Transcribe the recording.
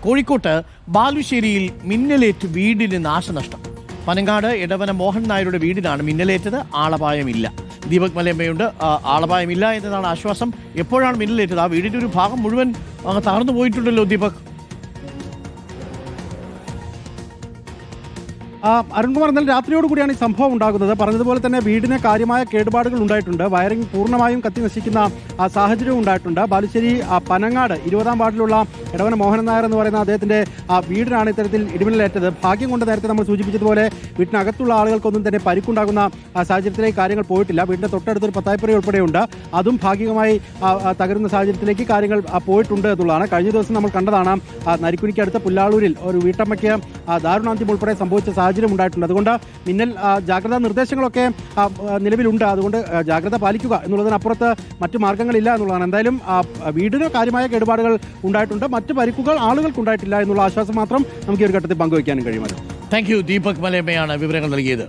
കോഴിക്കോട്ട് ബാലുശ്ശേരിയിൽ മിന്നലേറ്റ് വീടിന് നാശനഷ്ടം. പനങ്ങാട് എടവന മോഹൻ നായരുടെ വീടിനാണ് മിന്നലേറ്റത്. ആളപായമില്ല. ദീപക് മലയമ്മയുണ്ട്. ആളപായമില്ല എന്നതാണ് ആശ്വാസം. എപ്പോഴാണ് മിന്നലേറ്റത്? ആ വീടിന്റെ ഒരു ഭാഗം മുഴുവൻ തകർന്നു പോയിട്ടുണ്ടല്ലോ ദീപക്. അരുൺകുമാർ, ഇന്നലെ രാത്രിയോട് കൂടിയാണ് ഈ സംഭവം ഉണ്ടാകുന്നത്. പറഞ്ഞതുപോലെ തന്നെ വീടിന് കാര്യമായ കേടുപാടുകൾ ഉണ്ടായിട്ടുണ്ട്. വയറിംഗ് പൂർണ്ണമായും കത്തി നശിക്കുന്ന സാഹചര്യവും ഉണ്ടായിട്ടുണ്ട്. ബാലുശ്ശേരി പനങ്ങാട് 20-ാം വാർഡിലുള്ള എടവന മോഹനൻ നായർ എന്ന് പറയുന്ന അദ്ദേഹത്തിന്റെ വീടിനാണ് ഇത്തരത്തിൽ ഇടിമിന്നലേറ്റത്. ഭാഗ്യം കൊണ്ട് നേരത്തെ നമ്മൾ സൂചിപ്പിച്ചതുപോലെ വീട്ടിനകത്തുള്ള ആളുകൾക്കൊന്നും തന്നെ പരിക്കുണ്ടാകുന്ന സാഹചര്യത്തിലേക്ക് കാര്യങ്ങൾ പോയിട്ടില്ല. വീടിന്റെ തൊട്ടടുത്തൊരു പത്തായപ്പുര ഉൾപ്പെടെയുണ്ട്. അതും ഭാഗികമായി തകരുന്ന സാഹചര്യത്തിലേക്ക് കാര്യങ്ങൾ പോയിട്ടുണ്ട് എന്നുള്ളതാണ്. കഴിഞ്ഞ ദിവസം നമ്മൾ കണ്ടതാണ് നരിക്കുനിക്ക് അടുത്ത പുല്ലാളൂരിൽ ഒരു വീട്ടമ്മയ്ക്ക് ദാരുണാന്ത്യം ഉൾപ്പെടെ സംഭവിച്ച സാഹചര്യം ഉണ്ടായിട്ടുണ്ട്. അതുകൊണ്ട് മിന്നൽ ജാഗ്രതാ നിർദ്ദേശങ്ങളൊക്കെ നിലവിലുണ്ട്. അതുകൊണ്ട് ജാഗ്രത പാലിക്കുക എന്നുള്ളതിനപ്പുറത്ത് മറ്റു മാർഗ്ഗങ്ങളില്ല എന്നുള്ളതാണ്. എന്തായാലും വീടിന് കാര്യമായ കേടുപാടുകൾ ഉണ്ടായിട്ടുണ്ട്. മറ്റ് പരിക്കുകൾ ആളുകൾക്കുണ്ടായിട്ടില്ല എന്നുള്ള ആശ്വാസം മാത്രം നമുക്ക് ഈ ഒരു ഘട്ടത്തിൽ പങ്കുവയ്ക്കാനും കഴിയുമല്ലോ. Thank you. ദീപക് മലയമ്മയാണ് വിവരങ്ങൾ നൽകിയത്.